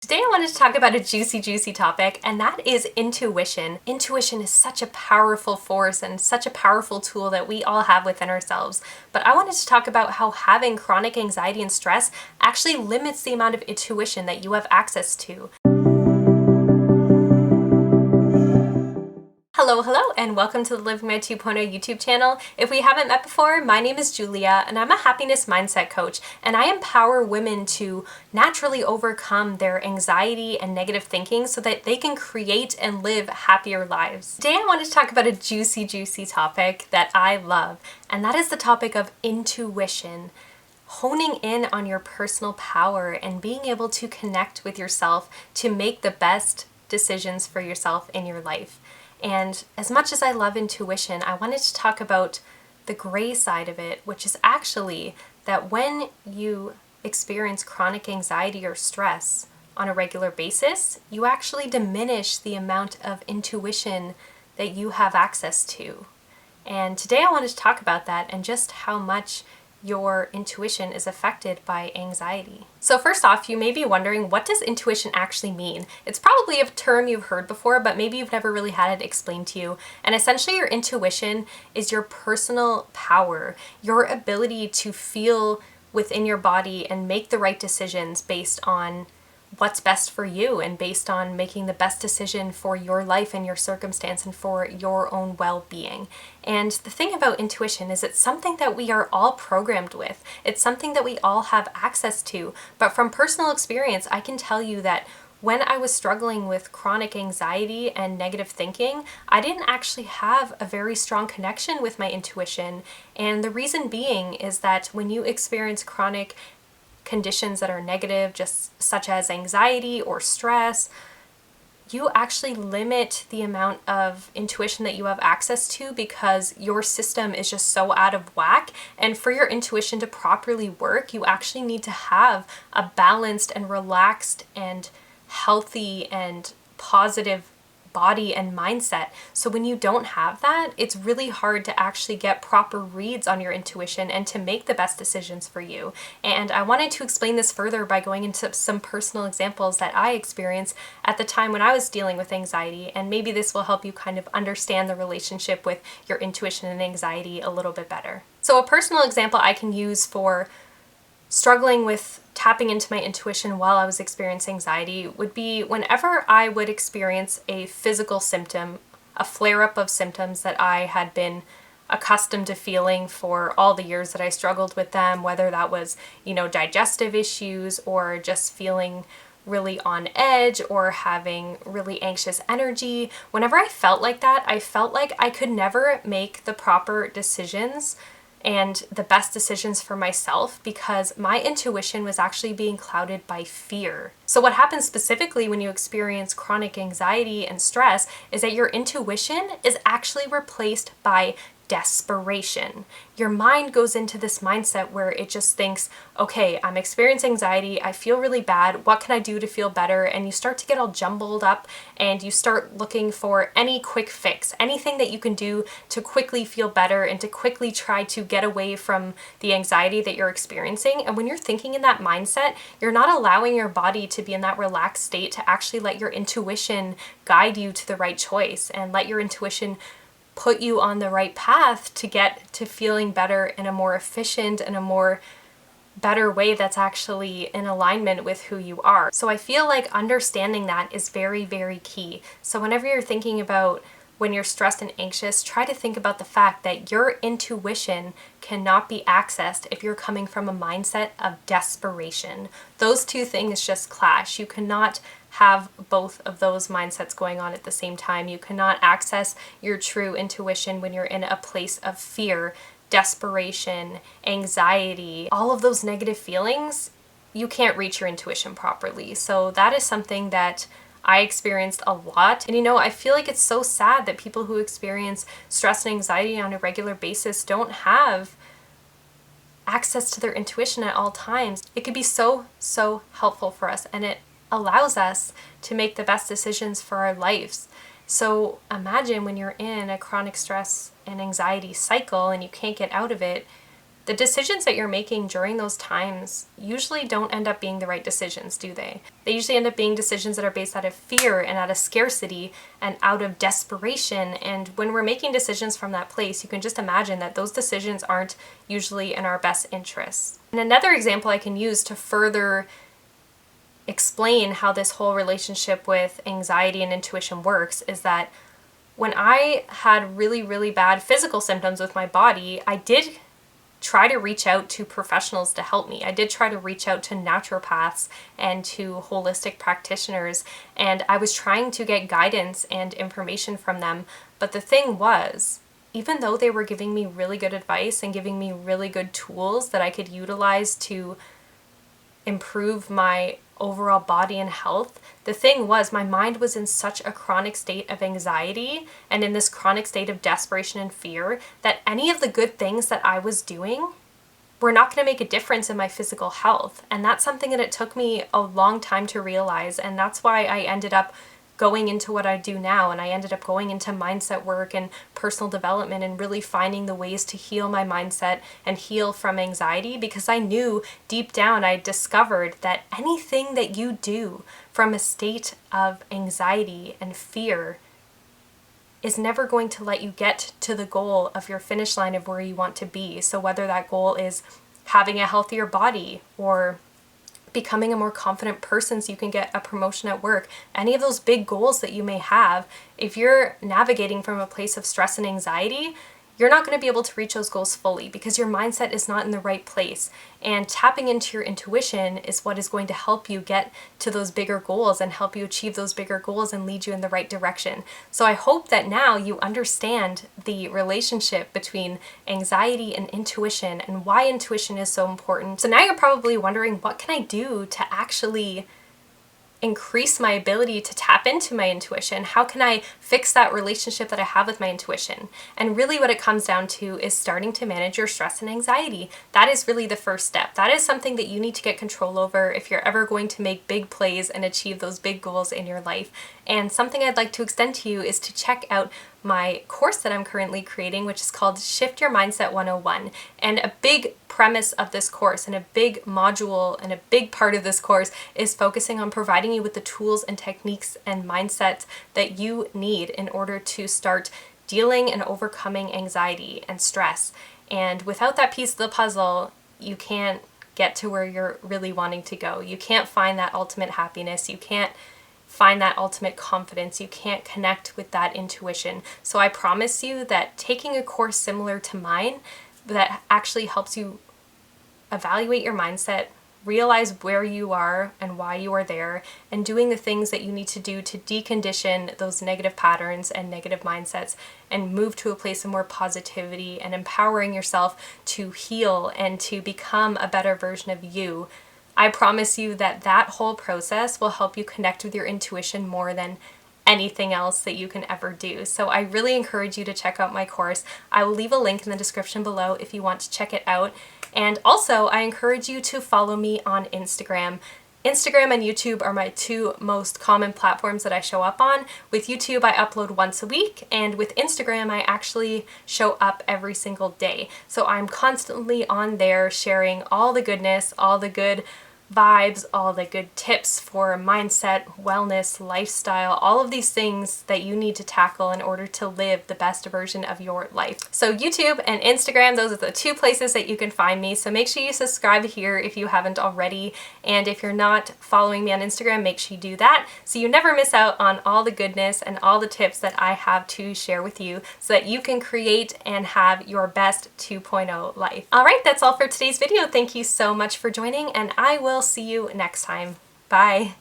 Today I wanted to talk about a juicy topic, and that is intuition. Intuition is such a powerful force and such a powerful tool that we all have within ourselves. But I wanted to talk about how having chronic anxiety and stress actually limits the amount of intuition that you have access to. Hello, and welcome to the Living My 2.0 YouTube channel. If we haven't met before, my name is Julia, and I'm a happiness mindset coach, and I empower women to naturally overcome their anxiety and negative thinking so that they can create and live happier lives. Today I want to talk about a juicy topic that I love, and that is the topic of intuition. Honing in on your personal power and being able to connect with yourself to make the best decisions for yourself in your life. And as much as I love intuition, I wanted to talk about the gray side of it, which is actually that when you experience chronic anxiety or stress on a regular basis, you actually diminish the amount of intuition that you have access to. And today I wanted to talk about that and just how much your intuition is affected by anxiety. So first off, you may be wondering, what does intuition actually mean? It's probably a term you've heard before, but maybe you've never really had it explained to you. And essentially your intuition is your personal power, your ability to feel within your body and make the right decisions based on what's best for you and based on making the best decision for your life and your circumstance and for your own well-being. And the thing about intuition is it's something that we are all programmed with. It's something that we all have access to. But from personal experience, I can tell you that when I was struggling with chronic anxiety and negative thinking, I didn't actually have a very strong connection with my intuition. And the reason being is that when you experience chronic conditions that are negative, just such as anxiety or stress, you actually limit the amount of intuition that you have access to because your system is just so out of whack. And for your intuition to properly work, you actually need to have a balanced and relaxed and healthy and positive body and mindset. So when you don't have that, it's really hard to actually get proper reads on your intuition and to make the best decisions for you. And I wanted to explain this further by going into some personal examples that I experienced at the time when I was dealing with anxiety, and maybe this will help you kind of understand the relationship with your intuition and anxiety a little bit better. So a personal example I can use for struggling with tapping into my intuition while I was experiencing anxiety would be whenever I would experience a physical symptom, a flare-up of symptoms that I had been accustomed to feeling for all the years that I struggled with them, whether that was, digestive issues or just feeling really on edge or having really anxious energy. Whenever I felt like that, I felt like I could never make the proper decisions and the best decisions for myself because my intuition was actually being clouded by fear. So what happens specifically when you experience chronic anxiety and stress is that your intuition is actually replaced by desperation. Your mind goes into this mindset where it just thinks, okay, I'm experiencing anxiety, I feel really bad, what can I do to feel better? And you start to get all jumbled up and you start looking for any quick fix, anything that you can do to quickly feel better and to quickly try to get away from the anxiety that you're experiencing. And when you're thinking in that mindset, you're not allowing your body to be in that relaxed state to actually let your intuition guide you to the right choice and let your intuition put you on the right path to get to feeling better in a more efficient and a more better way that's actually in alignment with who you are. So I feel like understanding that is very key. So whenever you're thinking about when you're stressed and anxious, try to think about the fact that your intuition cannot be accessed if you're coming from a mindset of desperation. Those two things just clash. You cannot have both of those mindsets going on at the same time. You cannot access your true intuition when you're in a place of fear, desperation, anxiety, all of those negative feelings. You can't reach your intuition properly. So that is something that I experienced a lot. And I feel like it's so sad that people who experience stress and anxiety on a regular basis don't have access to their intuition at all times. It could be so helpful for us, and it allows us to make the best decisions for our lives. So imagine when you're in a chronic stress and anxiety cycle and you can't get out of it, the decisions that you're making during those times usually don't end up being the right decisions, do they? They usually end up being decisions that are based out of fear and out of scarcity and out of desperation. And when we're making decisions from that place, you can just imagine that those decisions aren't usually in our best interests. And another example I can use to further explain how this whole relationship with anxiety and intuition works is that when I had really, really bad physical symptoms with my body, I did try to reach out to professionals to help me. I did try to reach out to naturopaths and to holistic practitioners, and I was trying to get guidance and information from them. But the thing was, even though they were giving me really good advice and giving me really good tools that I could utilize to improve my overall body and health, the thing was my mind was in such a chronic state of anxiety and in this chronic state of desperation and fear that any of the good things that I was doing were not going to make a difference in my physical health. And that's something that it took me a long time to realize, and that's why I ended up going into what I do now, and I ended up going into mindset work and personal development and really finding the ways to heal my mindset and heal from anxiety, because I knew deep down, I discovered that anything that you do from a state of anxiety and fear is never going to let you get to the goal of your finish line of where you want to be. So whether that goal is having a healthier body or becoming a more confident person so you can get a promotion at work, any of those big goals that you may have, if you're navigating from a place of stress and anxiety, you're not going to be able to reach those goals fully because your mindset is not in the right place. And tapping into your intuition is what is going to help you get to those bigger goals and help you achieve those bigger goals and lead you in the right direction. So I hope that now you understand the relationship between anxiety and intuition and why intuition is so important. So now you're probably wondering, what can I do to actually increase my ability to tap into my intuition? How can I fix that relationship that I have with my intuition? And really what it comes down to is starting to manage your stress and anxiety. That is really the first step. That is something that you need to get control over if you're ever going to make big plays and achieve those big goals in your life. And something I'd like to extend to you is to check out my course that I'm currently creating, which is called Shift Your Mindset 101. And a big premise of this course and a big module and a big part of this course is focusing on providing you with the tools and techniques and mindsets that you need in order to start dealing and overcoming anxiety and stress. And without that piece of the puzzle, you can't get to where you're really wanting to go. You can't find that ultimate happiness. You can't find that ultimate confidence. You can't connect with that intuition. So I promise you that taking a course similar to mine that actually helps you evaluate your mindset, realize where you are and why you are there, and doing the things that you need to do to decondition those negative patterns and negative mindsets and move to a place of more positivity and empowering yourself to heal and to become a better version of you. I promise you that that whole process will help you connect with your intuition more than anything else that you can ever do. So I really encourage you to check out my course. I will leave a link in the description below if you want to check it out. And also, I encourage you to follow me on Instagram. Instagram and YouTube are my two most common platforms that I show up on. With YouTube, I upload once a week, and with Instagram, I actually show up every single day. So I'm constantly on there sharing all the goodness, all the good vibes, all the good tips for mindset, wellness, lifestyle, all of these things that you need to tackle in order to live the best version of your life. So YouTube and Instagram, those are the two places that you can find me. So make sure you subscribe here if you haven't already. And if you're not following me on Instagram, make sure you do that so you never miss out on all the goodness and all the tips that I have to share with you so that you can create and have your best 2.0 life. All right, that's all for today's video. Thank you so much for joining, and I will see you next time. Bye.